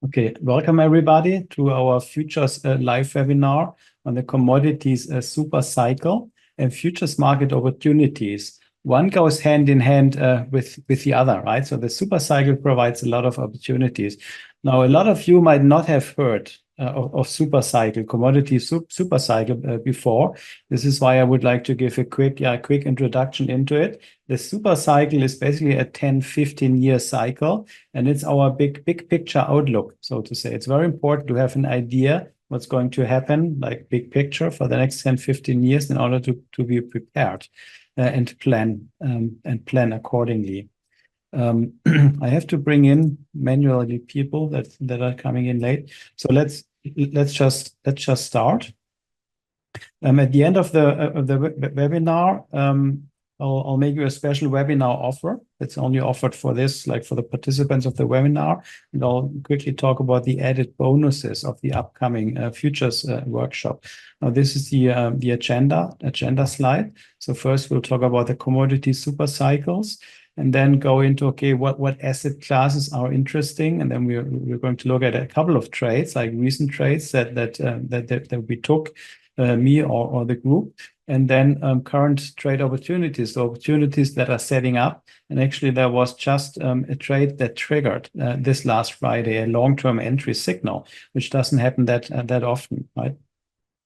Okay, welcome everybody to our futures live webinar on the commodities super cycle and futures market opportunities. One goes hand in hand with the other, right? So the super cycle provides a lot of opportunities. Now, a lot of you might not have heard of super cycle, commodities super cycle before. This is why I would like to give a quick introduction into it. The super cycle is basically a 10-15 year cycle, and it's our big picture outlook, so to say. It's very important to have an idea what's going to happen, like big picture for the next 10-15 years in order to be prepared and plan accordingly. I have to bring in manually people that are coming in late. So let's just start. At the end of the webinar, I'll make you a special webinar offer. It's only offered for this, like for the participants of the webinar, and I'll quickly talk about the added bonuses of the upcoming futures workshop. Now, this is the agenda slide. So first, we'll talk about the commodity super cycles, and then go into what asset classes are interesting, and then we're going to look at a couple of trades, like recent trades that we took, me or the group. And then current trade opportunities, the opportunities that are setting up. And actually, there was just a trade that triggered this last Friday, a long-term entry signal, which doesn't happen that often, right,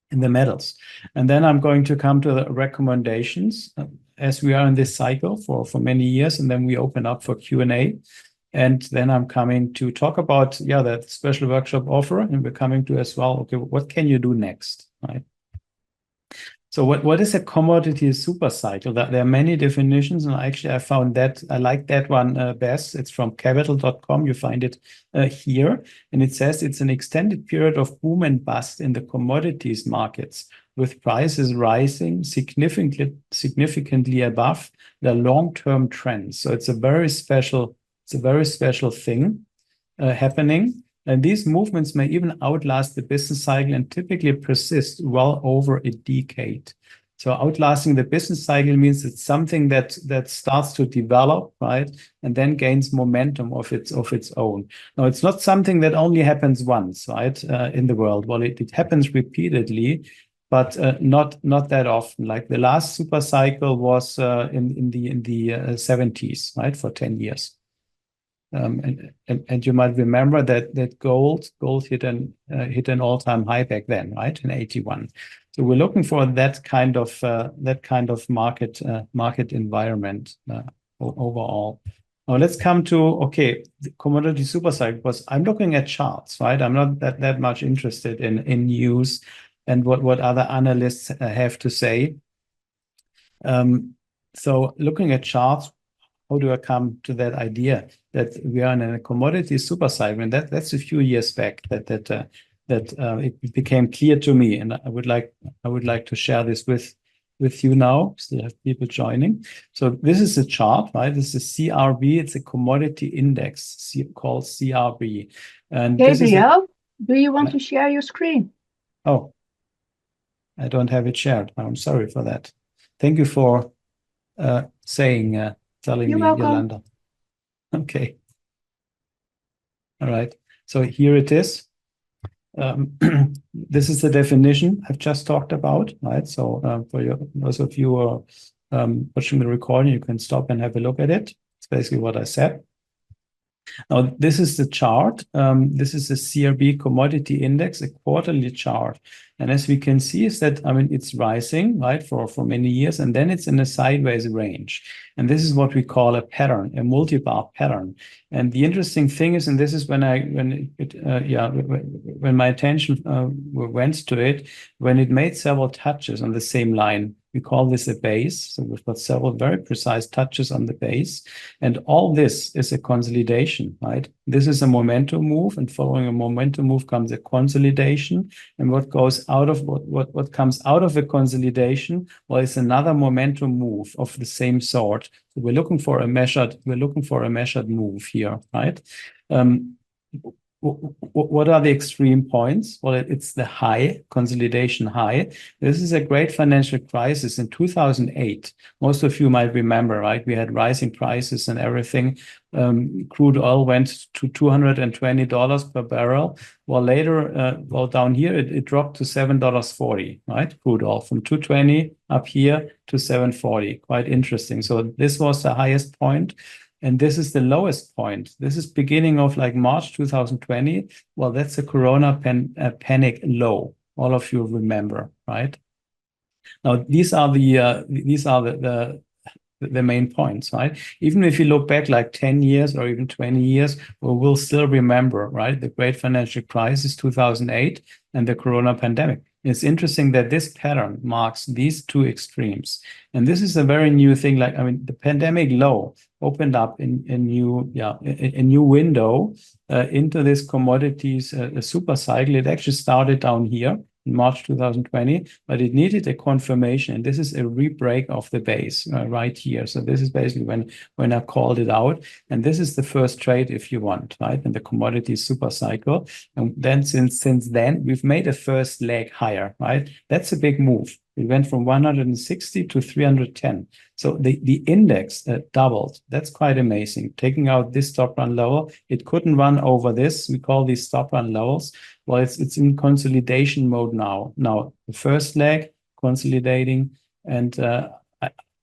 in the metals. And then I'm going to come to the recommendations as we are in this cycle for many years, and then we open up for Q&A. And then I'm coming to talk about, that special workshop offer, and we're coming to as well, what can you do next, right? So what is a commodity super cycle? There are many definitions, and actually I found that I like that one best. It's from capital.com. You find it here, and it says it's an extended period of boom and bust in the commodities markets, with prices rising significantly above the long-term trends. So it's a very special thing happening. And these movements may even outlast the business cycle and typically persist well over a decade. So outlasting the business cycle means it's something that starts to develop, right, and then gains momentum of its own. Now, it's not something that only happens once, right, in the world. Well, it happens repeatedly, but not that often. Like the last super cycle was in the 70s, right, for 10 years. And you might remember that gold hit an all-time high back then, right, in 81. So we're looking for that kind of market environment overall. Now let's come to the commodity super cycle, because I'm looking at charts, right? I'm not that much interested in news and what other analysts have to say. So looking at charts, how do I come to that idea that we are in a commodity super cycle? And that's a few years back that it became clear to me, and I would like to share this with you now. Still have people joining. So this is a chart, right? This is a CRB. It's a commodity index called CRB. And Gabriel, do you want to share your screen? Oh, I don't have it shared. I'm sorry for that. Thank you for telling me, Yolanda. Okay. All right. So here it is. This is the definition I've just talked about, right? So for those of you who are watching the recording, you can stop and have a look at it. It's basically what I said. Now, this is the chart. This is the CRB commodity index, a quarterly chart. And as we can see is that, it's rising, right, for many years, and then it's in a sideways range. And this is what we call a pattern, a multi-bar pattern. And the interesting thing is, and this is when my attention went to it, when it made several touches on the same line. We call this a base. So we've got several very precise touches on the base. And all this is a consolidation, right? This is a momentum move, and following a momentum move comes a consolidation. And what goes out of what comes out of a consolidation, well, it's another momentum move of the same sort. So we're looking for a measured move here, right? what are the extreme points? Well, it's the high, consolidation high. This is a great financial crisis in 2008. Most of you might remember, right? We had rising prices and everything. Crude oil went to $220 per barrel. Well, later, down here, it dropped to $7.40, right? Crude oil from 220 up here to 740. Quite interesting. So this was the highest point. And this is the lowest point. This is beginning of like March 2020. Well, that's a Corona panic low. All of you remember, right? Now, these are the main points, right? Even if you look back like 10 years or even 20 years, we'll still remember, right? The great financial crisis, 2008, and the Corona pandemic. It's interesting that this pattern marks these two extremes. And this is a very new thing. Like, I mean, the pandemic low opened up a new window into this commodities super cycle. It actually started down here in March 2020, but it needed a confirmation. And this is a re-break of the base right here. So this is basically when I called it out. And this is the first trade, if you want, right? In the commodities super cycle. And then since then, we've made a first leg higher, right? That's a big move. We went from 160 to 310. So the index doubled. That's quite amazing. Taking out this stop run level, it couldn't run over this. We call these stop run levels. Well, it's in consolidation mode now. Now, the first leg consolidating, and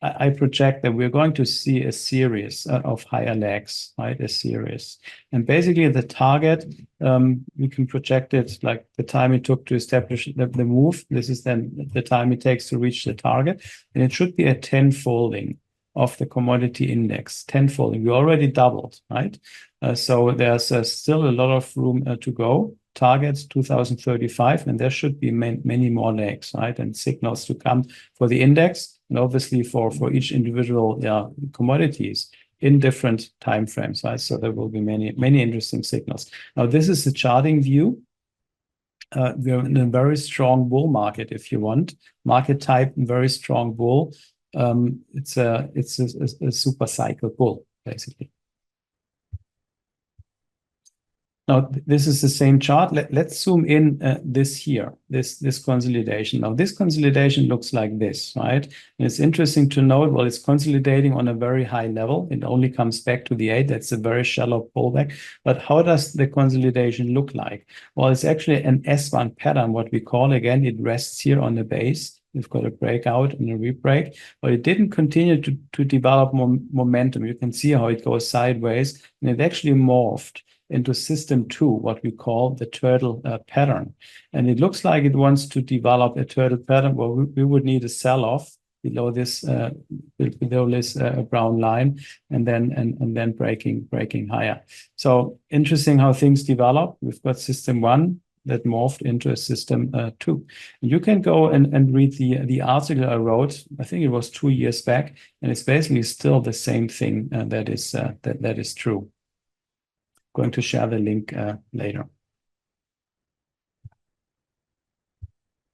I project that we're going to see a series of higher legs, right? A series. And basically the target, we can project it like the time it took to establish the move. This is then the time it takes to reach the target. And it should be a 10-folding of the commodity index, 10-folding. We already doubled, right? So there's still a lot of room to go. Targets 2035, and there should be many more legs, right? And signals to come for the index, and obviously for each individual commodities in different time frames, right? So there will be many interesting signals. Now, this is the charting view. We're in a very strong bull market, if you want. Market type, very strong bull. It's a super cycle bull, basically. Now, this is the same chart. Let's zoom in this consolidation. Now, this consolidation looks like this, right? And it's interesting to note, well, it's consolidating on a very high level. It only comes back to the 8. That's a very shallow pullback. But how does the consolidation look like? Well, it's actually an S1 pattern, what we call. Again, it rests here on the base. We've got a breakout and a re-break, but it didn't continue to develop momentum. You can see how it goes sideways, and it actually morphed into system 2, what we call the turtle pattern. And it looks like it wants to develop a turtle pattern. Well, we would need a sell-off below this brown line, and then breaking higher. So interesting how things develop. We've got system 1 that morphed into a system 2. And you can go and read the article I wrote. I think it was 2 years back, and it's basically still the same thing that is true. Going to share the link later.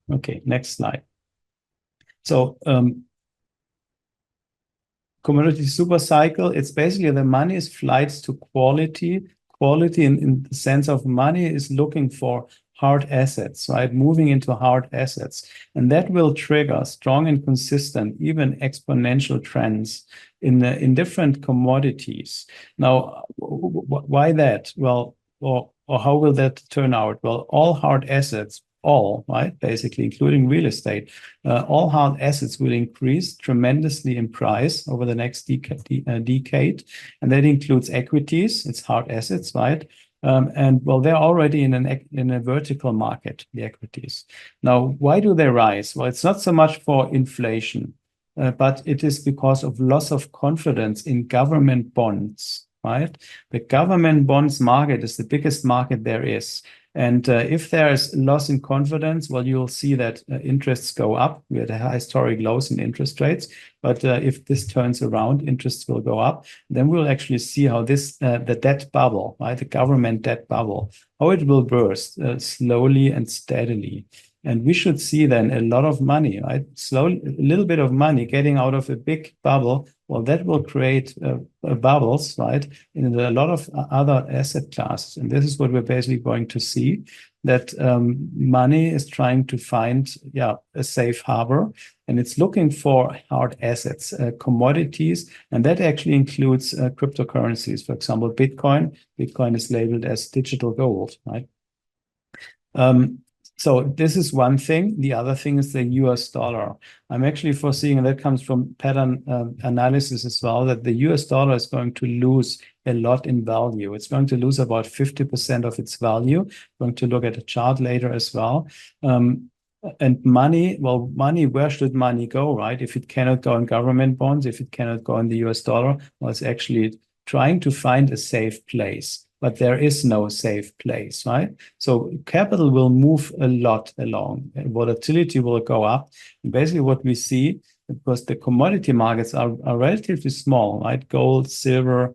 Okay, next slide. So commodity super cycle, it's basically the money is flights to quality. Quality in the sense of money is looking for hard assets, right? Moving into hard assets. And that will trigger strong and consistent, even exponential trends in different commodities. Now, why that? Well, or how will that turn out? Well, all hard assets, right, basically, including real estate, all hard assets will increase tremendously in price over the next decade. And that includes equities, it's hard assets, right? And well, they're already in a vertical market, the equities. Now, why do they rise? Well, it's not so much for inflation, but it is because of loss of confidence in government bonds, right? The government bonds market is the biggest market there is. And if there's loss in confidence, well, you'll see that interests go up. We had a historic lows in interest rates. But if this turns around, interests will go up. Then we'll actually see how this, the debt bubble, right, the government debt bubble, how it will burst slowly and steadily. And we should see then a lot of money, right? Slowly, a little bit of money getting out of a big bubble well, that will create bubbles, right, in a lot of other asset classes. And this is what we're basically going to see, that money is trying to find, a safe harbor, and it's looking for hard assets, commodities, and that actually includes cryptocurrencies. For example, Bitcoin. Bitcoin is labeled as digital gold, right? So this is one thing. The other thing is the US dollar. I'm actually foreseeing, and that comes from pattern analysis as well, that the US dollar is going to lose a lot in value. It's going to lose about 50% of its value. I'm going to look at a chart later as well. And money, where should money go, right? If it cannot go in government bonds, if it cannot go in the US dollar, well, it's actually trying to find a safe place. But there is no safe place, right? So capital will move a lot along. Volatility will go up. And basically what we see, because the commodity markets are relatively small, right? Gold, silver,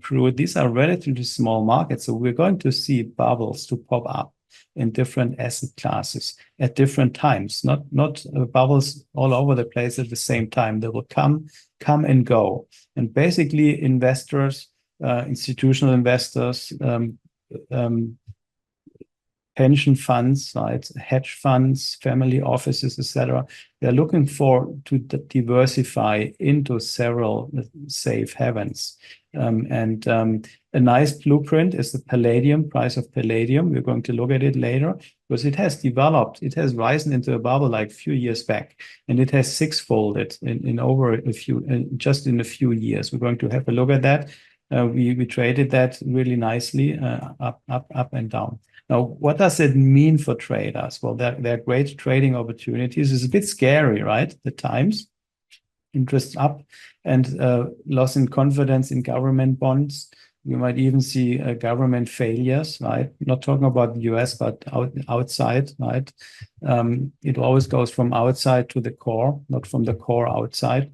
crude, these are relatively small markets. So we're going to see bubbles to pop up in different asset classes at different times, not bubbles all over the place at the same time. They will come and go. And basically investors, institutional investors, pension funds, right, hedge funds, family offices, etc. They're looking to diversify into several safe havens. A nice blueprint is the palladium, price of palladium. We're going to look at it later because it has developed, it has risen into a bubble like a few years back, and it has six-folded in over a few, just in a few years. We're going to have a look at that. We traded that really nicely, up and down. Now, what does it mean for traders? Well, there are great trading opportunities. It's a bit scary, right? The times, interest up, and loss in confidence in government bonds. We might even see government failures, right? Not talking about the US, but outside, right? It always goes from outside to the core, not from the core outside.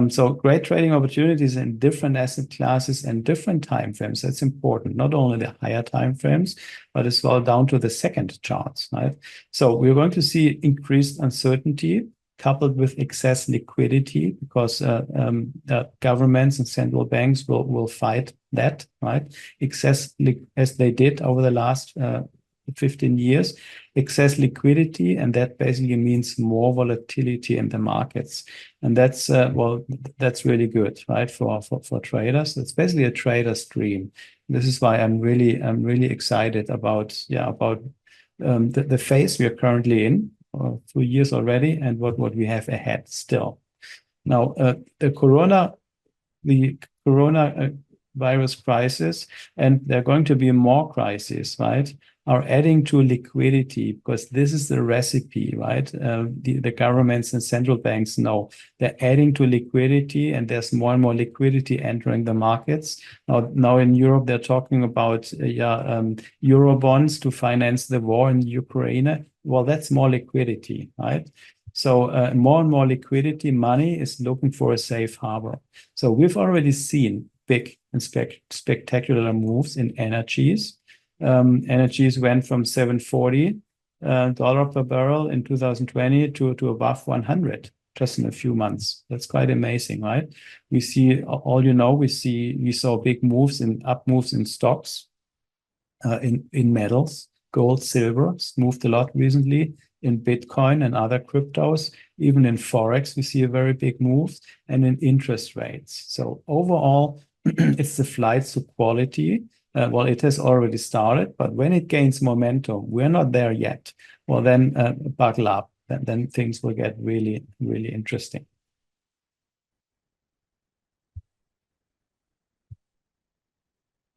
So great trading opportunities in different asset classes and different time frames. That's important, not only the higher time frames, but as well down to the second charts, right? So we're going to see increased uncertainty coupled with excess liquidity, because governments and central banks will fight that, right? As they did over the last 15 years, excess liquidity, and that basically means more volatility in the markets. And that's that's really good, right? For traders. It's basically a trader's dream. This is why I'm really excited about the phase we are currently in. 2 years already, and what we have ahead still. Now, the coronavirus crisis, and there are going to be more crises, right, are adding to liquidity, because this is the recipe, right? The governments and central banks know they're adding to liquidity, and there's more and more liquidity entering the markets. Now in Europe, they're talking about euro bonds to finance the war in Ukraine. Well, that's more liquidity, right? So more and more liquidity, money is looking for a safe harbor. So we've already seen big and spectacular moves in energies. Energies went from $740 per barrel in 2020 to above 100 just in a few months. That's quite amazing, right? We see we saw big moves up moves in stocks, in metals. Gold, silver moved a lot recently, in Bitcoin and other cryptos. Even in Forex, we see a very big move, and in interest rates. So overall, it's the flight to quality. Well, it has already started, but when it gains momentum, we're not there yet. Well, then buckle up. Then things will get really, really interesting.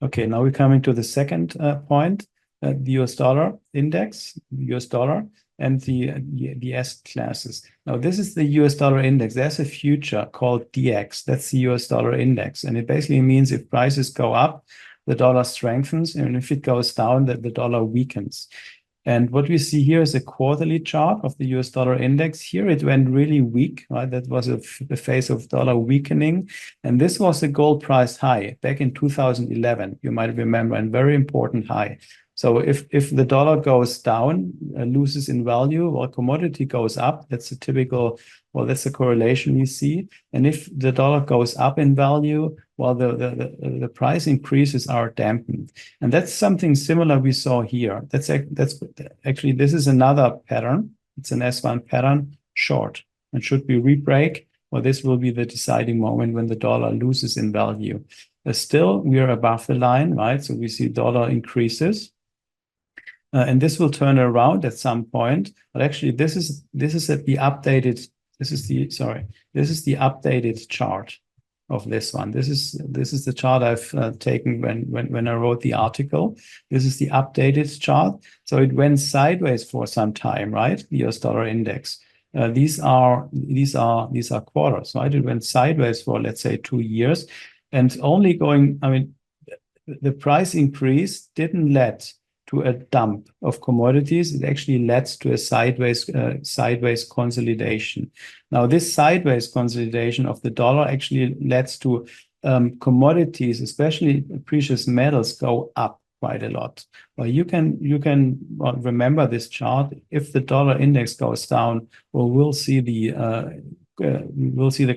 Okay, now we're coming to the second point. The US dollar index, US dollar, and the asset classes. Now, this is the US dollar index. There's a future called DX. That's the US dollar index. And it basically means if prices go up, the dollar strengthens, and if it goes down, the dollar weakens. And what we see here is a quarterly chart of the US dollar index. Here it went really weak, right? That was a phase of dollar weakening. And this was a gold price high back in 2011. You might remember, a very important high. So if the dollar goes down, loses in value, while commodity goes up, that's a typical, well, that's a correlation we see. And if the dollar goes up in value, well, the price increases are dampened. And that's something similar we saw here. That's actually, this is another pattern. It's an S1 pattern, short. And should we re-break, well, this will be the deciding moment when the dollar loses in value. Still, we are above the line, right? So we see dollar increases. And this will turn around at some point. But actually, this is the updated. This is the updated chart of this one. This is the chart I've taken when I wrote the article. This is the updated chart. So it went sideways for some time, right? The US dollar index. These are quarters, right? It went sideways for, let's say, 2 years, and only going. I mean, the price increase didn't lead to a dump of commodities. It actually led to a sideways consolidation. Now, this sideways consolidation of the dollar actually led to commodities, especially precious metals, go up quite a lot. Well, you can remember this chart. If the dollar index goes down, well, we'll see the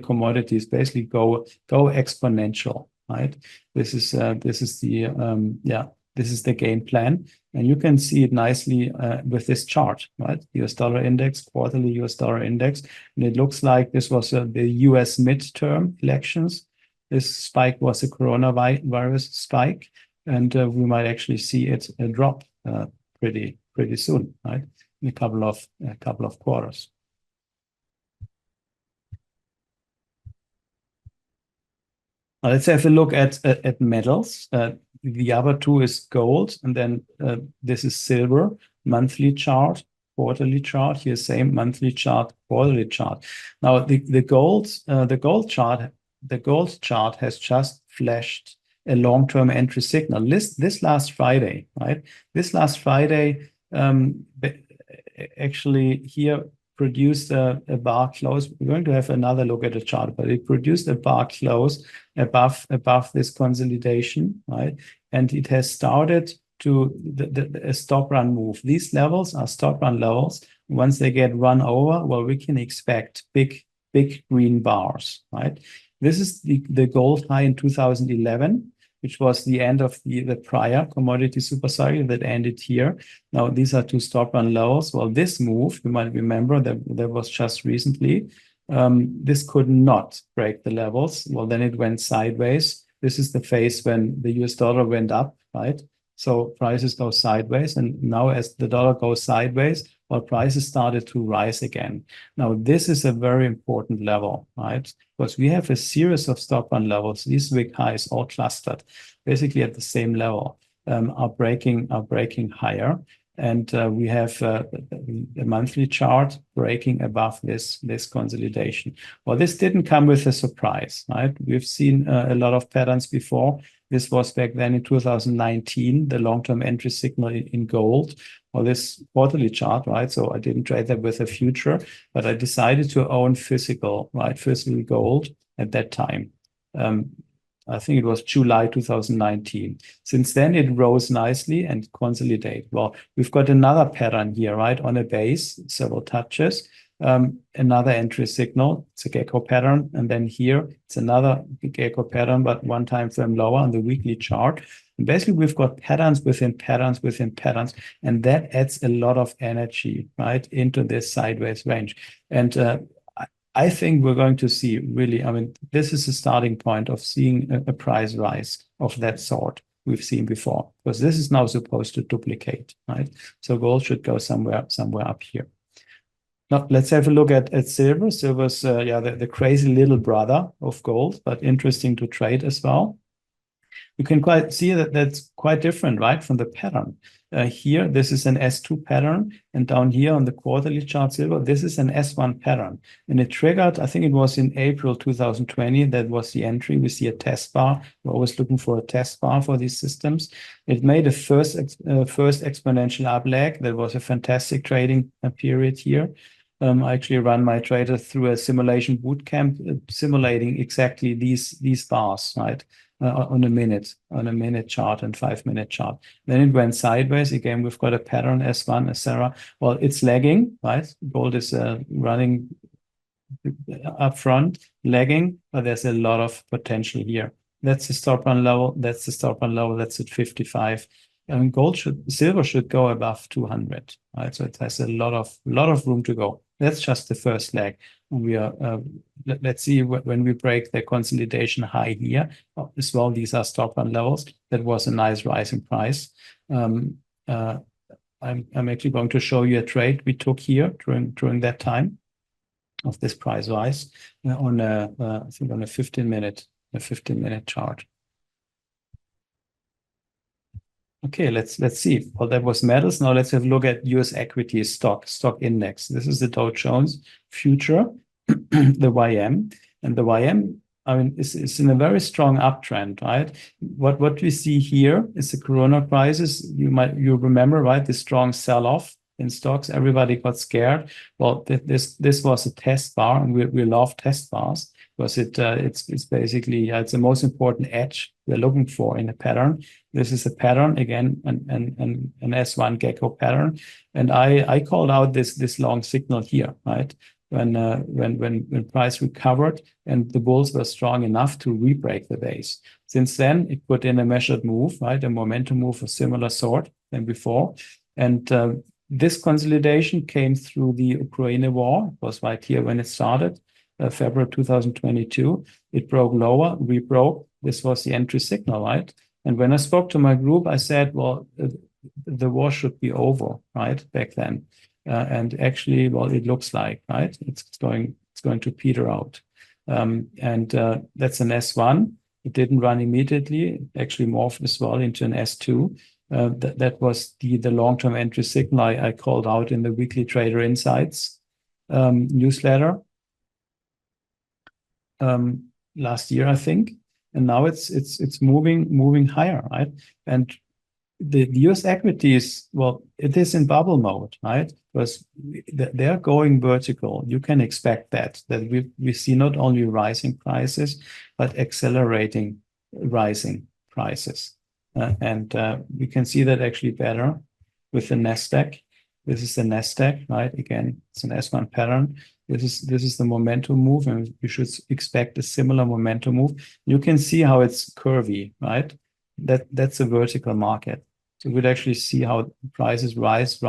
commodities basically go exponential, right? This is the game plan. And you can see it nicely with this chart, right? US dollar index, quarterly US dollar index. And it looks like this was the US midterm elections. This spike was a coronavirus spike. And we might actually see it drop pretty soon, right? In a couple of quarters. Now let's have a look at metals. The other two is gold, and then this is silver, monthly chart, quarterly chart. Here, same monthly chart, quarterly chart. Now the gold chart has just flashed a long-term entry signal. This last Friday, right? This last Friday, actually here produced a bar close. We're going to have another look at the chart, but it produced a bar close above this consolidation, right? And it has started to a stop run move. These levels are stop run levels. Once they get run over, well, we can expect big green bars, right? This is the gold high in 2011, which was the end of the prior Commodities Super Cycle that ended here. Now, these are two stop run levels. Well, this move, you might remember that was just recently. This could not break the levels. Well, then it went sideways. This is the phase when the US dollar went up, right? So prices go sideways. And now as the dollar goes sideways, well, prices started to rise again. Now, this is a very important level, right? Because we have a series of stop run levels. These big highs all clustered, basically at the same level, are breaking higher. And we have a monthly chart breaking above this consolidation. Well, this didn't come with a surprise, right? We've seen a lot of patterns before. This was back then in 2019, the long-term entry signal in gold, or this quarterly chart, right? So I didn't trade that with a future, but I decided to own physical gold at that time. I think it was July 2019. Since then, it rose nicely and consolidated. Well, we've got another pattern here, right? On a base, several touches, another entry signal. It's a gecko pattern. And then here, it's another gecko pattern, but one time frame lower on the weekly chart. And basically, we've got patterns within patterns within patterns. And that adds a lot of energy, right, into this sideways range. And I think we're going to see really, I mean, this is a starting point of seeing a price rise of that sort we've seen before, because this is now supposed to duplicate, right? So gold should go somewhere up here. Now, let's have a look at silver. Silver's, the crazy little brother of gold, but interesting to trade as well. You can quite see that that's quite different, right, from the pattern. Here, this is an S2 pattern, and down here on the quarterly chart silver, this is an S1 pattern. And it triggered, I think it was in April 2020, that was the entry. We see a test bar. We're always looking for a test bar for these systems. It made a first exponential up leg. That was a fantastic trading period here. I actually run my trader through a simulation bootcamp, simulating exactly these bars, right? on a minute chart and 5-minute chart. Then it went sideways. Again, we've got a pattern S1, etc. Well, it's lagging, right? Gold is running up front, lagging, but there's a lot of potential here. That's the stop run level. That's the stop run level. That's at 55. And silver should go above 200, right? So it has a lot of room to go. That's just the first leg. We are let's see when we break the consolidation high here as well. These are stop run levels. That was a nice rising price. I'm actually going to show you a trade we took here during that time of this price rise on I think on a 15-minute chart. Okay, let's see. Well, that was metals. Now let's have a look at US equities stock index. This is the Dow Jones future, the YM, and the YM, I mean, is in a very strong uptrend, right? What we see here is the Corona crisis. You remember, right? The strong sell-off in stocks. Everybody got scared. Well, this was a test bar, and we love test bars because it's basically it's the most important edge we're looking for in a pattern. This is a pattern again, an S1 gecko pattern, and I called out this long signal here, right? When price recovered and the bulls were strong enough to re-break the base. Since then, it put in a measured move, right? A momentum move of similar sort than before, and this consolidation came through the Ukraine war. It was right here when it started, February 2022. It broke lower, rebroke. This was the entry signal, right? And when I spoke to my group, I said, well, the war should be over, right? Back then. And actually, well, it looks like, right? It's going to peter out. That's an S1. It didn't run immediately. It actually morphed as well into an S2. That was the long-term entry signal I called out in the weekly Trader Insights newsletter last year, I think. And now it's moving higher, right? And the US equities, well, it is in bubble mode, right? Because they're going vertical. You can expect that we see not only rising prices, but accelerating rising prices. We can see that actually better with the Nasdaq. This is the Nasdaq, right? Again, it's an S1 pattern. This is the momentum move, and you should expect a similar momentum move. You can see how it's curvy, right? That's a vertical market. So we'd actually see how prices rise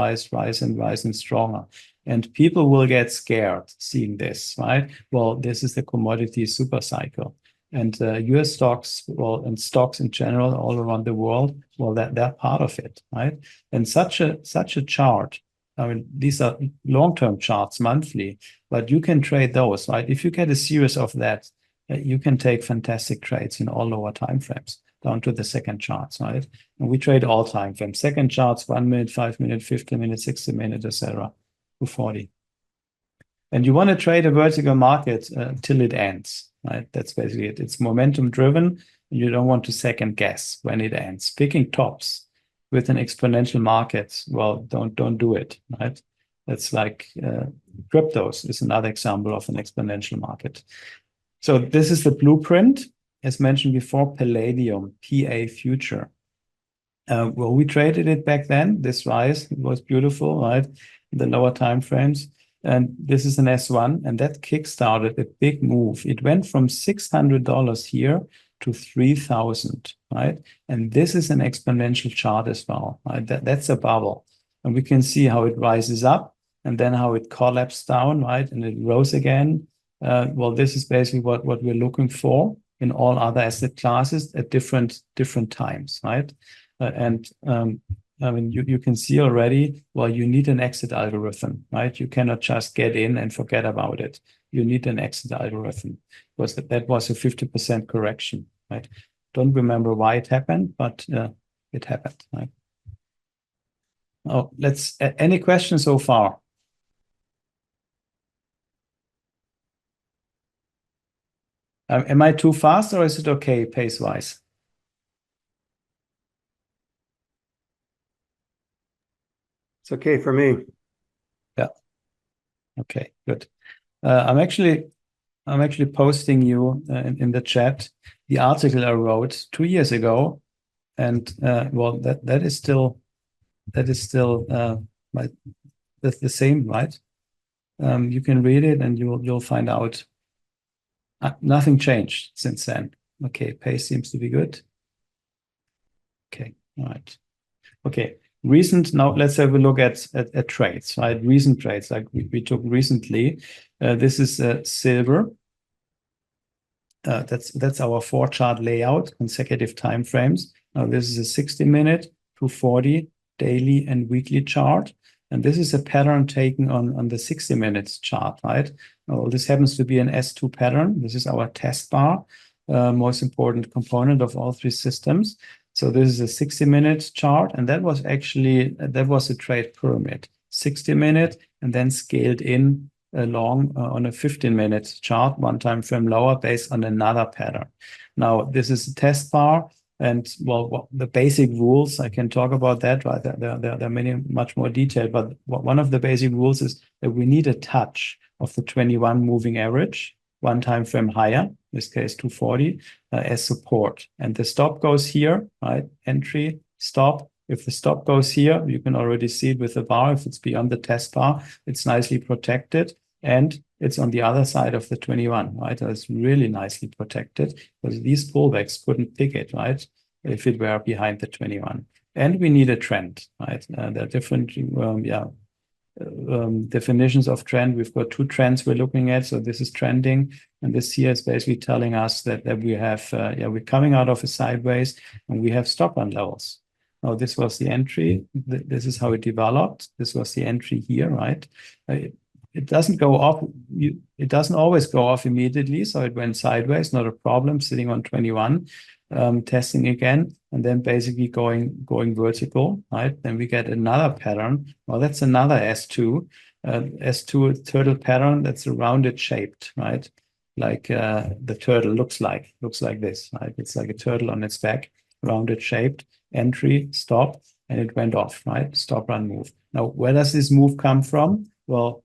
and stronger. And people will get scared seeing this, right? Well, this is the Commodities Super Cycle. And US stocks, well, and stocks in general all around the world, well, they're part of it, right? And such a chart, I mean, these are long-term charts, monthly, but you can trade those, right? If you get a series of that, you can take fantastic trades in all lower time frames down to the second charts, right? And we trade all time frames. Second charts, 1 minute, 5 minute, 50 minute, 60 minute, etc. 240. And you want to trade a vertical market till it ends, right? That's basically it. It's momentum driven. You don't want to second guess when it ends. Picking tops with an exponential market, well, don't do it, right? That's like cryptos is another example of an exponential market. So this is the blueprint, as mentioned before, Palladium, PA future. Well, we traded it back then. This rise, it was beautiful, right? The lower time frames. And this is an S1, and that kickstarted a big move. It went from $600 here to 3,000, right? And this is an exponential chart as well, right? That's a bubble. And we can see how it rises up and then how it collapsed down, right? And it rose again. Well, this is basically what we're looking for in all other asset classes at different times, right? I mean, you can see already, well, you need an exit algorithm, right? You cannot just get in and forget about it. You need an exit algorithm because that was a 50% correction, right? Don't remember why it happened, but it happened, right? Oh, any questions so far? Am I too fast or is it okay pace-wise? It's okay for me. Yeah. Okay, good. I'm actually posting you in the chat the article I wrote 2 years ago, and well, that is still that's the same, right? You can read it, and you'll find out nothing changed since then. Okay, pace seems to be good. Okay, all right. Okay, recent. Now let's have a look at trades, right? Recent trades like we took recently. This is silver. That's our 4-chart layout, consecutive time frames. Now this is a 60-minute, 240 daily and weekly chart. And this is a pattern taken on the 60 minutes chart, right? Now, this happens to be an S2 pattern. This is our test bar, most important component of all 3 systems. So this is a 60-minute chart, and that was a trade pyramid, 60-minute, and then scaled in along on a 15-minute chart, one time frame lower, based on another pattern. Now this is a test bar. And well, the basic rules, I can talk about that, right? There are many, much more detail, but one of the basic rules is that we need a touch of the 21 moving average, one time frame higher, in this case 240, as support. And the stop goes here, right? Entry, stop. If the stop goes here, you can already see it with the bar. If it's beyond the test bar, it's nicely protected. And it's on the other side of the 21, right? It's really nicely protected because these pullbacks couldn't pick it, right? If it were behind the 21. And we need a trend, right? There are different definitions of trend. We've got 2 trends we're looking at. So this is trending, and this here is basically telling us that we have, we're coming out of a sideways, and we have stop run levels. Now this was the entry. This is how it developed. This was the entry here, right? It doesn't go off. It doesn't always go off immediately. So it went sideways, not a problem, sitting on 21, testing again, and then basically going vertical, right? Then we get another pattern. Well, that's another S2. S2 turtle pattern that's a rounded shaped, right? Like the turtle looks like this, right? It's like a turtle on its back, rounded shaped, entry, stop, and it went off, right? Stop, run, move. Now, where does this move come from? Well,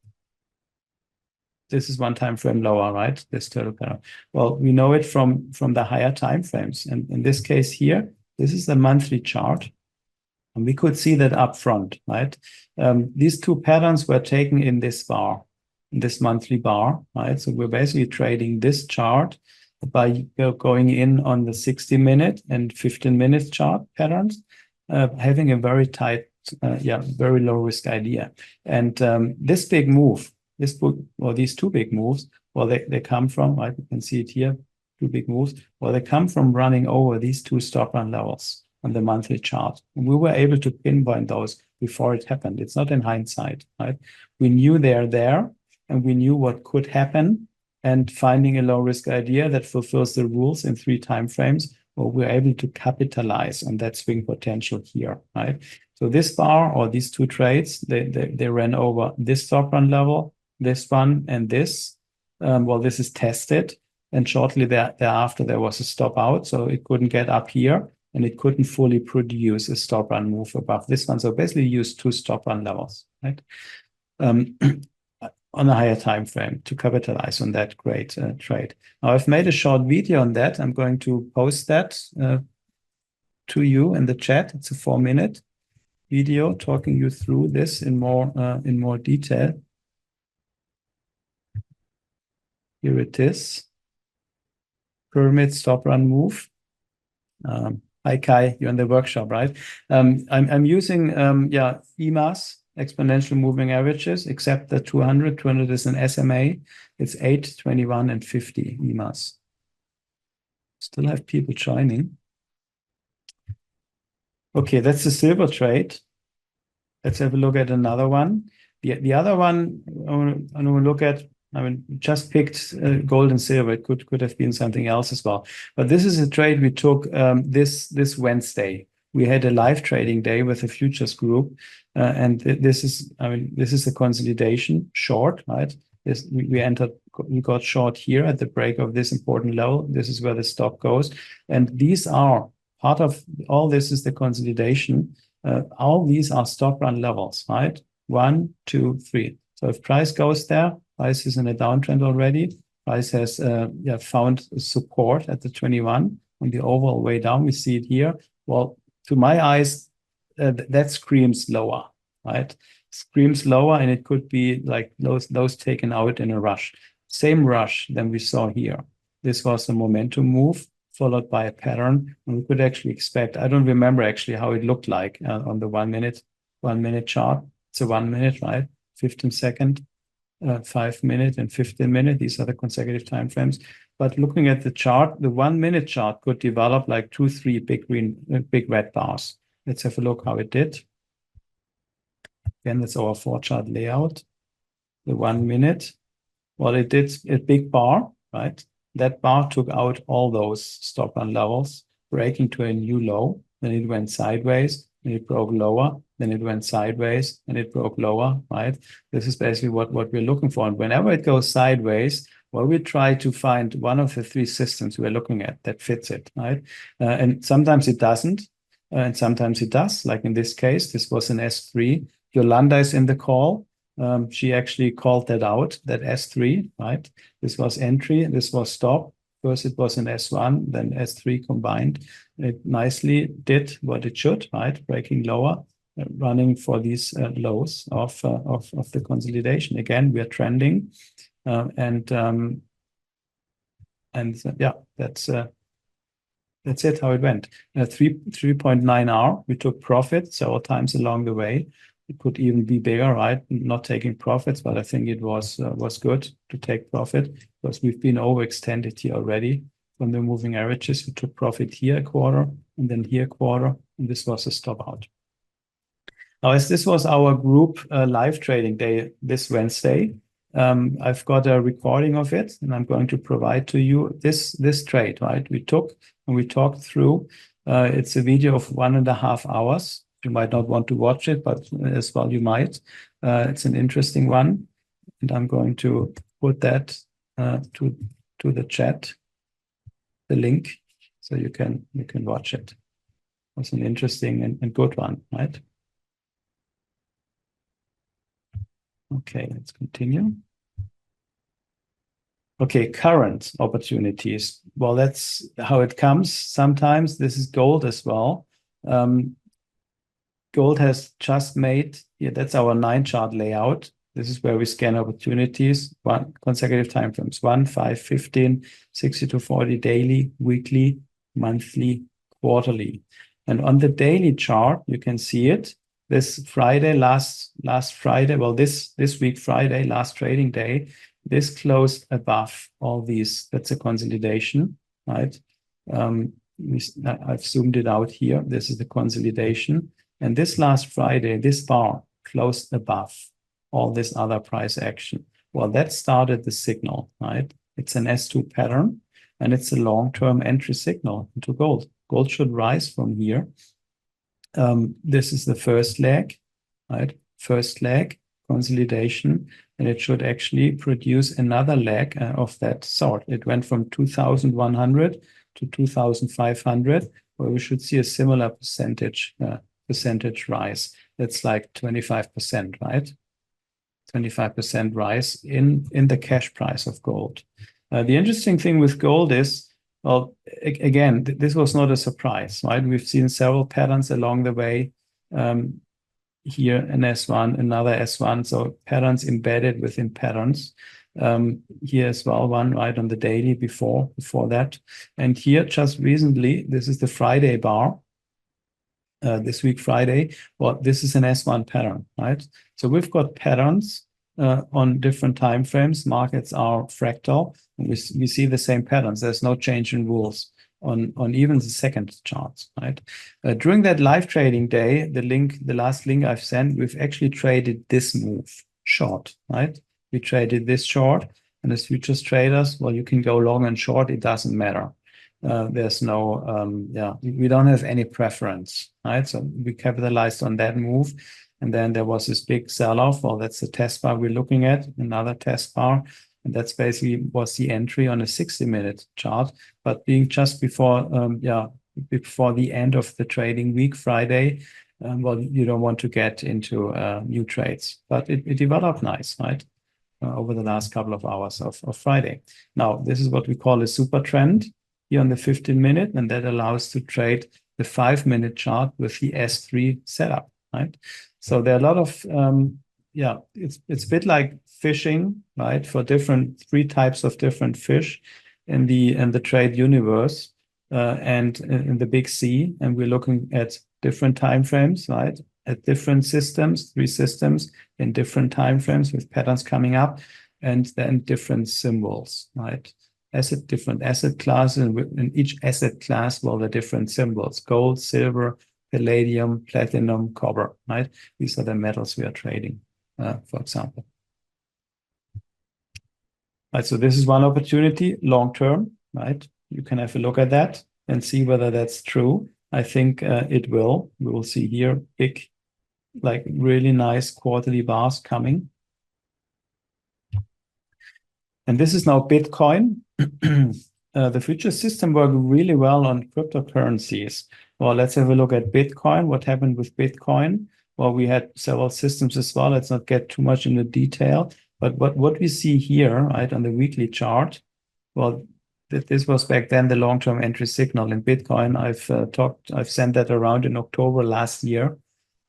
this is one time frame lower, right? This turtle pattern. Well, we know it from the higher time frames. And in this case here, this is the monthly chart. And we could see that up front, right? These 2 patterns were taken in this bar, in this monthly bar, right? So we're basically trading this chart by going in on the 60-minute and 15-minute chart patterns, having a very tight, very low risk idea. And this big move, these 2 big moves, well, they come from, right? You can see it here, 2 big moves. Well, they come from running over these 2 stop run levels on the monthly chart. And we were able to pinpoint those before it happened. It's not in hindsight, right? We knew they're there, and we knew what could happen, and finding a low risk idea that fulfills the rules in 3 time frames, well, we're able to capitalize on that swing potential here, right? So this bar, or these 2 trades, they ran over this stop run level, this one, and this. Well, this is tested, and shortly thereafter there was a stop out, so it couldn't get up here, and it couldn't fully produce a stop run move above this one. So basically used 2 stop run levels, right? On a higher time frame to capitalize on that great trade. Now I've made a short video on that. I'm going to post that to you in the chat. It's a 4-minute video talking you through this in more detail. Here it is. Pyramid stop run move. Hi Kai, you're in the workshop, right? I'm using EMAs, exponential moving averages, except the 200. 200 is an SMA. It's 8, 21, and 50 EMAs. Still have people joining. Okay, that's the silver trade. Let's have a look at another one. The other one I want to look at, I mean, just picked gold and silver. It could have been something else as well. But this is a trade we took this Wednesday. We had a live trading day with the futures group, and this is a consolidation short, right? We got short here at the break of this important level. This is where the stop goes, and these are part of all. This is the consolidation. All these are stop run levels, right? 1, 2, 3. So if price goes there, price is in a downtrend already. Price has found support at the 21 on the overall way down. We see it here. Well, to my eyes, that screams lower, right? Screams lower, and it could be like those taken out in a rush. Same rush than we saw here. This was a momentum move followed by a pattern, and we could actually expect. I don't remember actually how it looked like on the 1 minute chart. It's a 1 minute, right? 15-second, 5 minute, and 15 minute. These are the consecutive time frames. But looking at the chart, the 1 minute chart could develop like 2-3 big red bars. Let's have a look how it did. Again, that's our 4-chart layout. The 1 minute. Well, it did a big bar, right? That bar took out all those stop run levels, breaking to a new low. Then it went sideways, and it broke lower. Then it went sideways, and it broke lower, right? This is basically what we're looking for. And whenever it goes sideways, well, we try to find one of the 3 systems we're looking at that fits it, right? And sometimes it doesn't, and sometimes it does. Like in this case, this was an S3. Yolanda is in the call. She actually called that out, that S3, right? This was entry, this was stop. First it was an S1, then S3 combined. It nicely did what it should, right? Breaking lower, running for these lows of the consolidation. Again, we are trending, and yeah, that's it. How it went. 3.9R. We took profit several times along the way. It could even be bigger, right? Not taking profits, but I think it was good to take profit because we've been overextended here already from the moving averages. We took profit here a quarter and then here a quarter, and this was a stop out. Now, as this was our group live trading day this Wednesday, I've got a recording of it, and I'm going to provide to you this trade, right? We took and we talked through. It's a video of 1.5 hours. You might not want to watch it, but as well you might. It's an interesting one, and I'm going to put that to the chat, the link, so you can watch it. It's an interesting and good one, right? Okay, let's continue. Okay, current opportunities. Well, that's how it comes. Sometimes this is gold as well. Gold has just made, that's our 9-chart layout. This is where we scan opportunities, 1 consecutive time frames, 1, 5, 15, 60 to 40 daily, weekly, monthly, quarterly. And on the daily chart, you can see it. This Friday, last Friday, well, this week, Friday, last trading day, this closed above all these. That's a consolidation, right? I've zoomed it out here. This is the consolidation. And this last Friday, this bar closed above all this other price action. Well, that started the signal, right? It's an S2 pattern, and it's a long-term entry signal into gold. Gold should rise from here. This is the first leg, right? First leg, consolidation, and it should actually produce another leg of that sort. It went from 2,100 to 2,500, where we should see a similar percentage rise. That's like 25%, right? 25% rise in the cash price of gold. The interesting thing with gold is, well, again, this was not a surprise, right? We've seen several patterns along the way. Here an S1, another S1, so patterns embedded within patterns. Here as well, one right on the daily before that. And here just recently, this is the Friday bar. This week, Friday, well, this is an S1 pattern, right? So we've got patterns on different time frames. Markets are fractal. And we see the same patterns. There's no change in rules on even the second charts, right? During that live trading day, the last link I've sent, we've actually traded this move short, right? We traded this short, and as futures traders, well, you can go long and short. It doesn't matter. There's no, we don't have any preference, right? So we capitalized on that move. And then there was this big sell-off. Well, that's the test bar we're looking at, another test bar. And that's basically was the entry on a 60-minute chart, but being just before, before the end of the trading week, Friday, well, you don't want to get into new trades, but it developed nice, right? over the last couple of hours of Friday. Now, this is what we call a super trend here on the 15-minute, and that allows to trade the 5-minute chart with the S3 setup, right? So there are a lot of, it's a bit like fishing, right? For three types of different fish in the trade universe and in the big sea. And we're looking at different time frames, right? At different systems, 3 systems in different time frames with patterns coming up, and then different symbols, right? Different asset classes, and in each asset class, well, the different symbols: gold, silver, palladium, platinum, copper, right? These are the metals we are trading, for example. Right, so this is one opportunity, long term, right? You can have a look at that and see whether that's true. I think it will. We will see here big, like really nice quarterly bars coming. And this is now Bitcoin. The future system worked really well on cryptocurrencies. Well, let's have a look at Bitcoin. What happened with Bitcoin? Well, we had several systems as well. Let's not get too much into detail. But what we see here, right, on the weekly chart, well, this was back then the long-term entry signal in Bitcoin. I've sent that around in October last year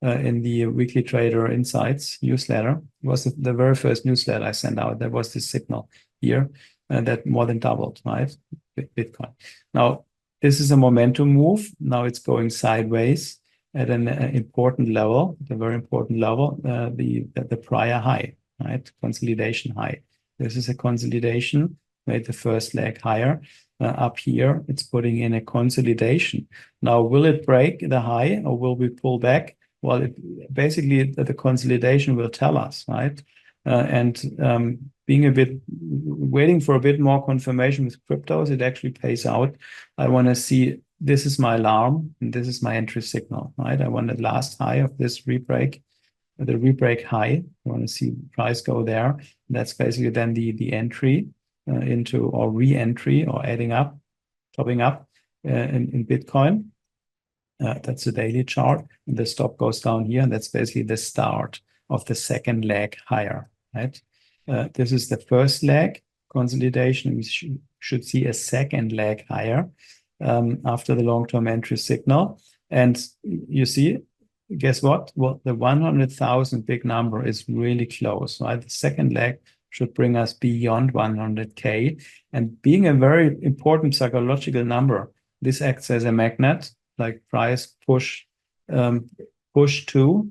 in the Weekly Trader Insights newsletter. It was the very first newsletter I sent out. That was the signal here, and that more than doubled, right? Bitcoin. Now, this is a momentum move. Now it's going sideways at an important level, the very important level, the prior high, right? Consolidation high. This is a consolidation, made the first leg higher. Up here, it's putting in a consolidation. Now, will it break the high or will we pull back? Well, basically, the consolidation will tell us, right? Being waiting for a bit more confirmation with cryptos, it actually pays out. I want to see, this is my alarm, and this is my entry signal, right? I want the last high of this rebreak, the rebreak high. I want to see price go there. That's basically then the entry into, or re-entry, or adding up, topping up in Bitcoin. That's the daily chart. And the stop goes down here, and that's basically the start of the second leg higher, right? This is the first leg consolidation. We should see a second leg higher after the long-term entry signal. And you see, guess what? Well, the 100,000 big number is really close, right? The second leg should bring us beyond 100K. And being a very important psychological number, this acts as a magnet, like price pull to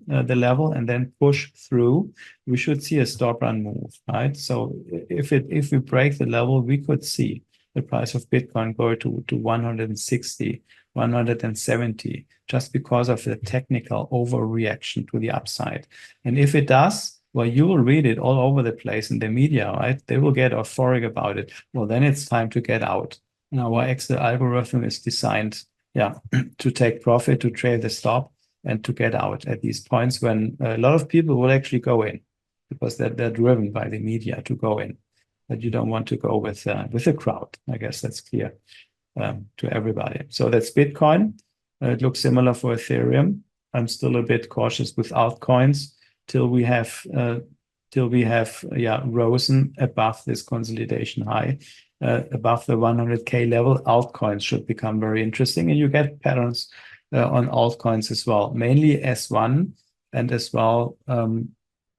the level and then push through. We should see a stop run move, right? So if we break the level, we could see the price of Bitcoin go to 160, 170, just because of the technical overreaction to the upside. And if it does, well, you will read it all over the place in the media, right? They will get euphoric about it. Well, then it's time to get out. And our Excel algorithm is designed, to take profit, to trade the stop, and to get out at these points when a lot of people will actually go in, because they're driven by the media to go in. But you don't want to go with the crowd. I guess that's clear to everybody. So that's Bitcoin. It looks similar for Ethereum. I'm still a bit cautious with altcoins till we have risen above this consolidation high. Above the 100K level, altcoins should become very interesting, and you get patterns on altcoins as well, mainly S1 and as well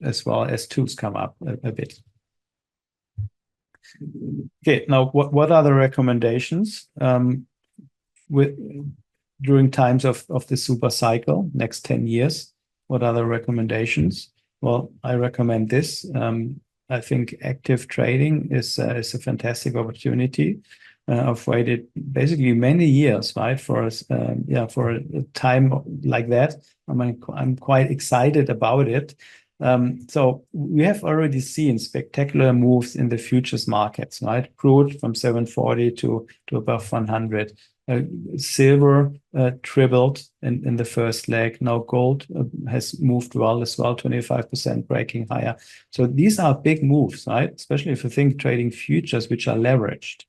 S2s come up a bit. Okay, now what are the recommendations during times of the super cycle, next 10 years? What are the recommendations? Well, I recommend this. I think active trading is a fantastic opportunity. I've waited basically many years, right, for a time like that. I'm quite excited about it. So we have already seen spectacular moves in the futures markets, right? Crude from 740 to above 100. Silver tripled in the first leg. Now gold has moved well as well, 25% breaking higher. So these are big moves, right? Especially if you think trading futures, which are leveraged.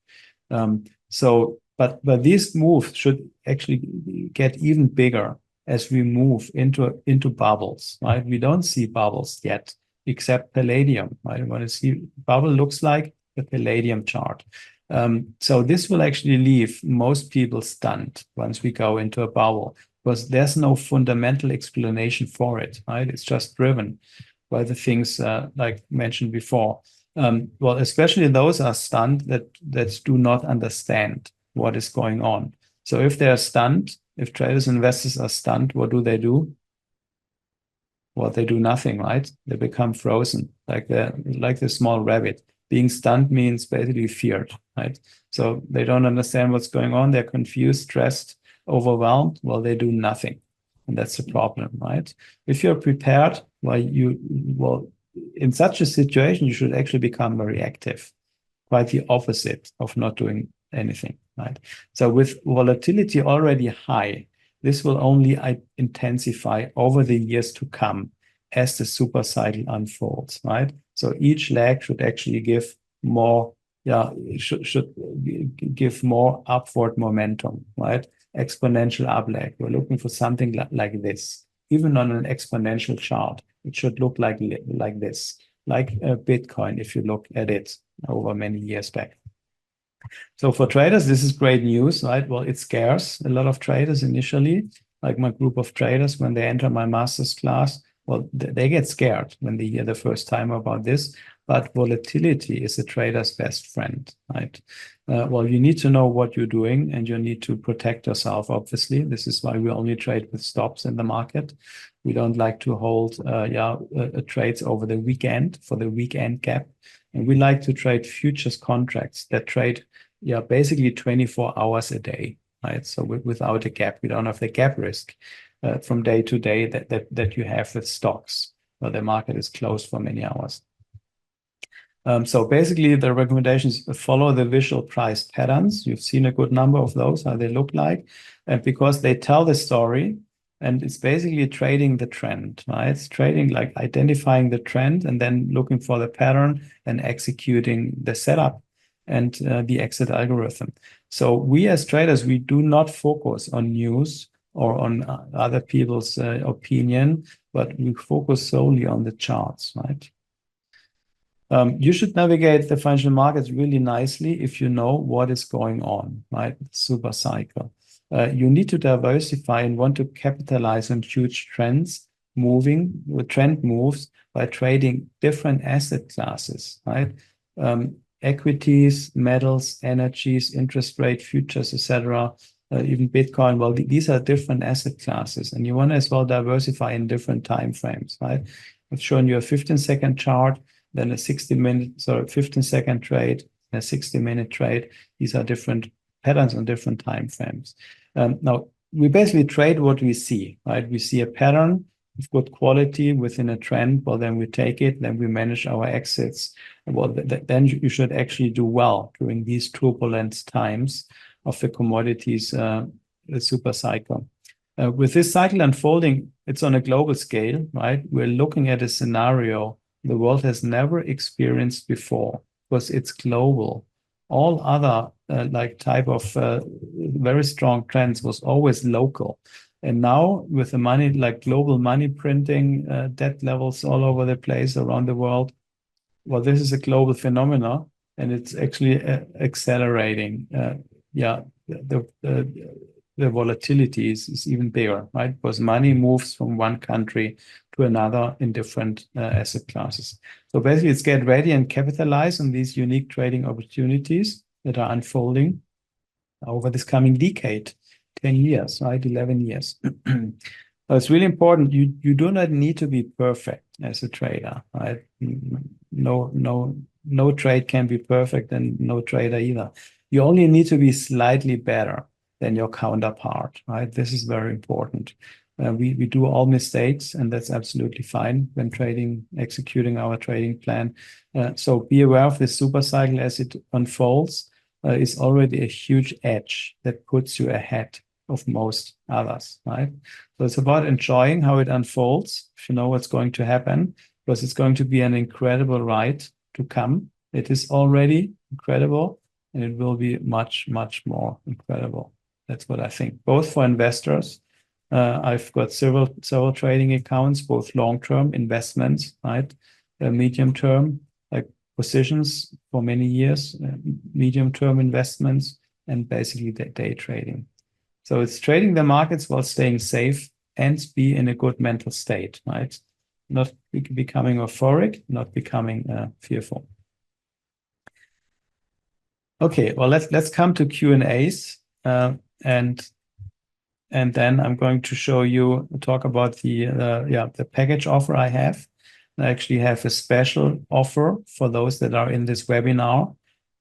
But these moves should actually get even bigger as we move into bubbles, right? We don't see bubbles yet. except palladium, right? I want to see bubble looks like the palladium chart. So this will actually leave most people stunned once we go into a bubble, because there's no fundamental explanation for it, right? It's just driven by the things like mentioned before. Well, especially those are stunned that do not understand what is going on. So if they are stunned, if traders and investors are stunned, what do? Well, they do nothing, right? They become frozen, like the small rabbit. Being stunned means basically feared, right? So they don't understand what's going on. They're confused, stressed, overwhelmed. Well, they do nothing. And that's the problem, right? If you're prepared, well, in such a situation, you should actually become very active, quite the opposite of not doing anything, right? So with volatility already high, this will only intensify over the years to come as the super cycle unfolds, right? So each leg should actually give more, should give more upward momentum, right? Exponential up leg. We're looking for something like this. Even on an exponential chart, it should look like this, like Bitcoin, if you look at it over many years back. So for traders, this is great news, right? Well, it scares a lot of traders initially, like my group of traders, when they enter my master's class, well, they get scared when they hear the first time about this. But volatility is a trader's best friend, right? Well, you need to know what you're doing and you need to protect yourself, obviously. This is why we only trade with stops in the market. We don't like to hold trades over the weekend for the weekend gap. And we like to trade futures contracts that trade basically 24 hours a day, right? So without a gap, we don't have the gap risk from day to day that you have with stocks, where the market is closed for many hours. So basically, the recommendations follow the visual price patterns. You've seen a good number of those, how they look like, and because they tell the story, and it's basically trading the trend, right? It's trading, like identifying the trend and then looking for the pattern and executing the setup and the exit algorithm. So we as traders, we do not focus on news or on other people's opinion, but we focus solely on the charts, right? You should navigate the financial markets really nicely if you know what is going on, right? Super cycle. You need to diversify and want to capitalize on huge trends with trend moves by trading different asset classes, right? Equities, metals, energies, interest rate, futures, etc. Even Bitcoin. Well, these are different asset classes, and you want to as well diversify in different time frames, right? I've shown you a 15-second chart, then a 15-second trade, a 60-minute trade. These are different patterns on different time frames. Now, we basically trade what we see, right? We see a pattern of good quality within a trend. Well, then we take it, then we manage our exits. Well, then you should actually do well during these turbulent times of the commodities super cycle. With this cycle unfolding, it's on a global scale, right? We're looking at a scenario the world has never experienced before because it's global. All other type of very strong trends was always local. And now with the money, like global money printing, debt levels all over the place around the world, well, this is a global phenomena and it's actually accelerating. The volatility is even bigger, right? Because money moves from one country to another in different asset classes. So basically, it's get ready and capitalize on these unique trading opportunities that are unfolding over this coming decade, 10 years, right? 11 years. It's really important. You do not need to be perfect as a trader, right? No trade can be perfect, and no trader either. You only need to be slightly better than your counterpart, right? This is very important. We do all mistakes, and that's absolutely fine when executing our trading plan. So be aware of this super cycle as it unfolds. Is already a huge edge that puts you ahead of most others, right? So it's about enjoying how it unfolds, if you know what's going to happen, because it's going to be an incredible ride to come. It is already incredible, and it will be much, much more incredible. That's what I think, both for investors. I've got several trading accounts, both long-term investments, right? medium-term like positions for many years, medium-term investments, and basically day trading. So it's trading the markets while staying safe and be in a good mental state, right? Not becoming euphoric, not becoming fearful. Okay, well let's come to Q&As, and then I'm going to talk about the package offer I have. I actually have a special offer for those that are in this webinar,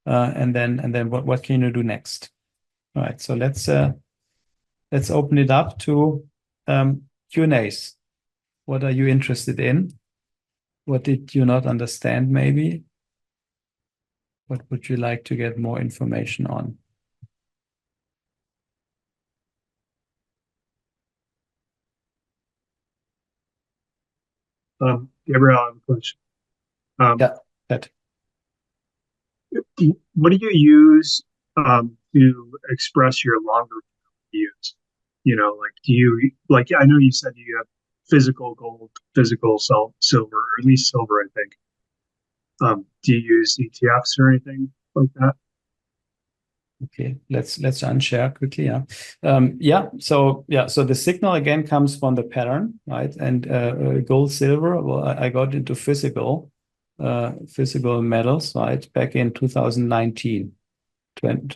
and then what can you do next? All right, so let's open it up to Q&As. What are you interested in? What did you not understand maybe? What would you like to get more information on? Gabriel, I have a question. Yeah, that. What do you use to express your longer views? You know, like do you I know you said you have physical gold, physical silver, or at least silver, I think. Do you use ETFs or anything like that? Okay, let's unshare quickly. So the signal again comes from the pattern, right? And gold, silver. Well, I got into physical metals, right, back in 2019, and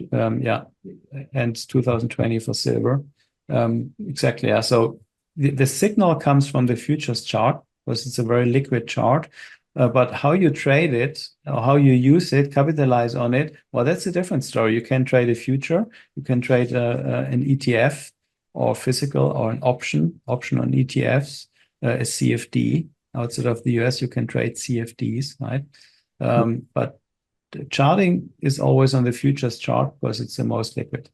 2020 for silver. Exactly. Yeah. So the signal comes from the futures chart because it's a very liquid chart. But how you trade it, or how you use it, capitalize on it, well, that's a different story. You can trade a future, you can trade an ETF, or physical, or an option on ETFs, a CFD. Outside of the US, you can trade CFDs, right? But the charting is always on the futures chart because it's the most liquid.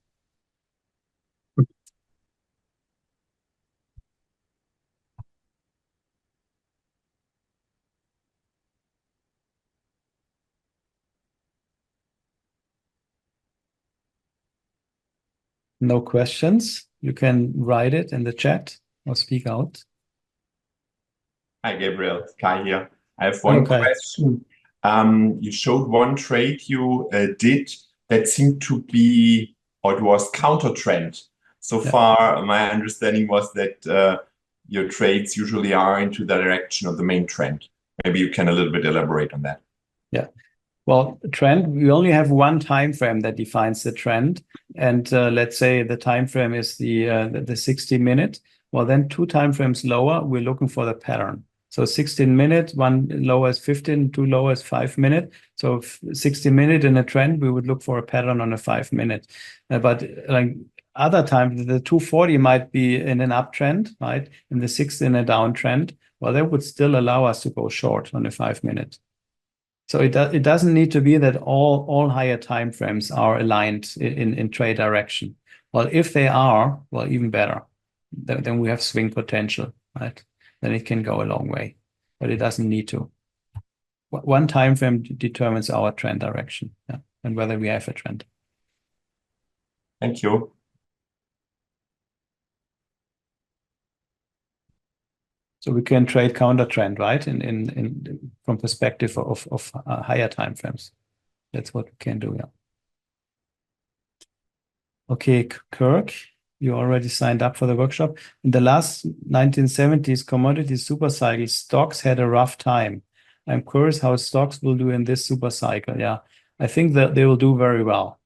No questions? You can write it in the chat or speak out. Hi, Gabriel. Kai here. I have one question. You showed one trade you did that seemed to be, or it was counter trend. So far, my understanding was that your trades usually are into the direction of the main trend. Maybe you can a little bit elaborate on that. Yeah. Well, trend, we only have one time frame that defines the trend. And let's say the time frame is the 60-minute. Well, then 2 time frames lower, we're looking for the pattern. So 16-minute, one lower is 15, 2 lower is 5-minute. So 60-minute in a trend, we would look for a pattern on a 5-minute. But like other times, the 240 might be in an uptrend, right? And the 60 in a downtrend. Well, that would still allow us to go short on a 5-minute. So it doesn't need to be that all higher time frames are aligned in trade direction. Well, if they are, well, even better. Then we have swing potential, right? Then it can go a long way, but it doesn't need to. One time frame determines our trend direction, and whether we have a trend. Thank you. So we can trade counter trend, right? In from perspective of higher time frames. That's what we can do. Yeah. Okay, Kirk, you already signed up for the workshop. In the last 1970s Commodities Super Cycle, stocks had a rough time. I'm curious how stocks will do in this super cycle. Yeah, I think that they will do very well.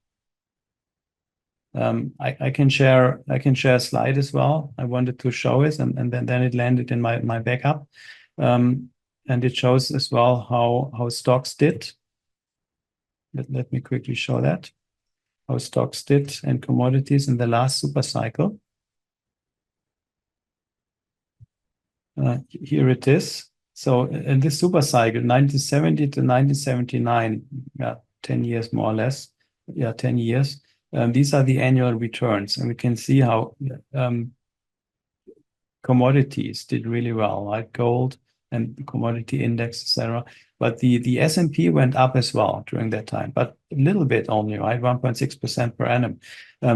I can share a slide as well. I wanted to show it, and then it landed in my backup, and it shows as well how stocks did. Let me quickly show that, how stocks did and commodities in the last super cycle. Here it is. So in this super cycle, 1970 to 1979, 10 years more or less, 10 years. These are the annual returns, and we can see how commodities did really well, like gold and the commodity index, etc. But the S&P went up as well during that time, but a little bit only, right? 1.6% per annum.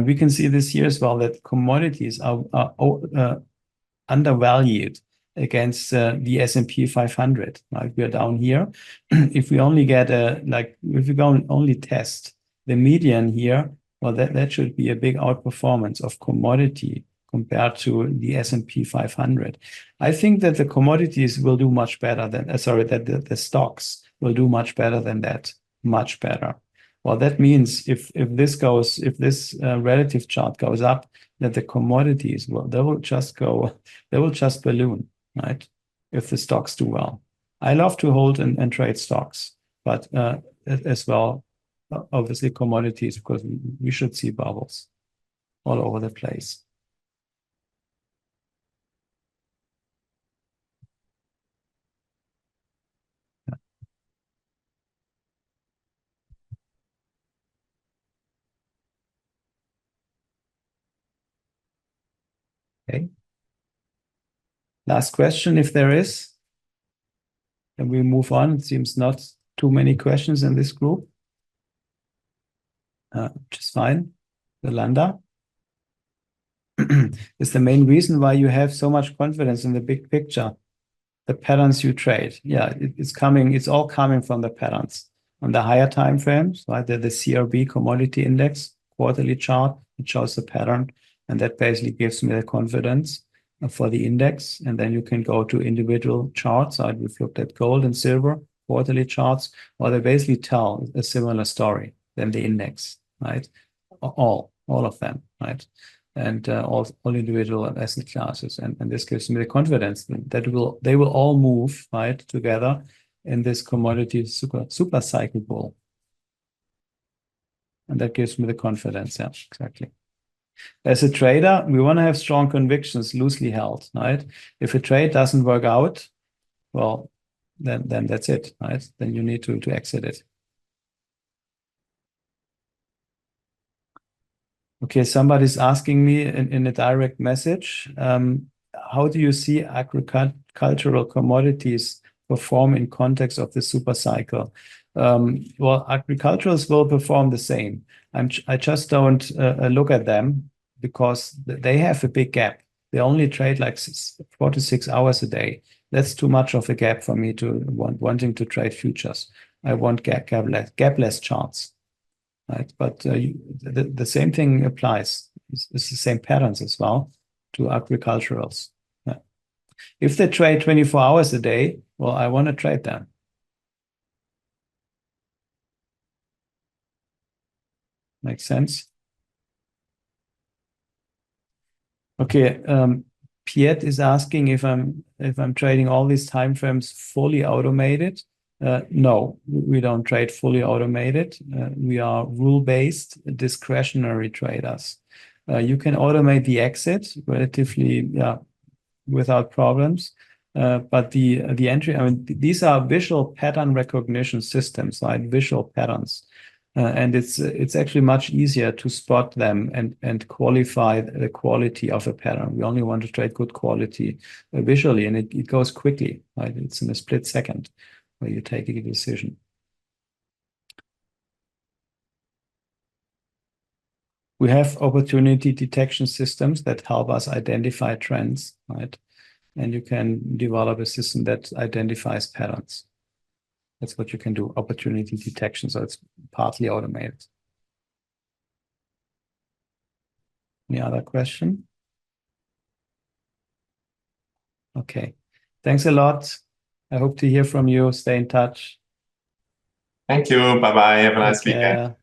We can see this year as well that commodities are undervalued against the S&P 500. Right? We are down here. If we only get if we go only test the median here, well, that should be a big outperformance of commodity compared to the S&P 500. I think that the commodities will do much better than, that the stocks will do much better than that, much better. Well, that means if this relative chart goes up, that the commodities they will just balloon, right? If the stocks do well. I love to hold and trade stocks, but as well, obviously commodities, because we should see bubbles all over the place. Okay. Last question, if there is. Then we move on. It seems not too many questions in this group. Which is fine. Yolanda. Is the main reason why you have so much confidence in the big picture, the patterns you trade. Yeah, it's all coming from the patterns. On the higher time frames, right? The CRB commodity index quarterly chart, it shows the pattern, and that basically gives me the confidence for the index. And then you can go to individual charts. We've looked at gold and silver quarterly charts, or they basically tell a similar story than the index, right? All of them, right? And all individual asset classes, and this gives me the confidence that they will all move right together in this commodity super cycle bull, and that gives me the confidence. Yeah, exactly. As a trader, we want to have strong convictions, loosely held, right? If a trade doesn't work out, well, then that's it, right? Then you need to exit it. Okay, somebody's asking me in a direct message, how do you see agricultural commodities perform in context of the super cycle? Well, agriculturals will perform the same. I just don't look at them because they have a big gap. They only trade like 4 to 6 hours a day. That's too much of a gap for me to wanting to trade futures. I want gapless charts. Right, but the same thing applies. It's the same patterns as well to agriculturals. Yeah. If they trade 24 hours a day, well, I want to trade them. Makes sense? Okay, Piet is asking if I'm trading all these time frames fully automated. No, we don't trade fully automated. We are rule-based, discretionary traders. You can automate the exit relatively, without problems. But the entry, these are visual pattern recognition systems, right? Visual patterns. And it's actually much easier to spot them and qualify the quality of a pattern. We only want to trade good quality visually, and it goes quickly, right? It's in a split second where you take a decision. We have opportunity detection systems that help us identify trends, right? And you can develop a system that identifies patterns. That's what you can do, opportunity detection. So it's partly automated. Any other question? Okay. Thanks a lot. I hope to hear from you. Stay in touch. Thank you. Bye-bye. Have a nice weekend.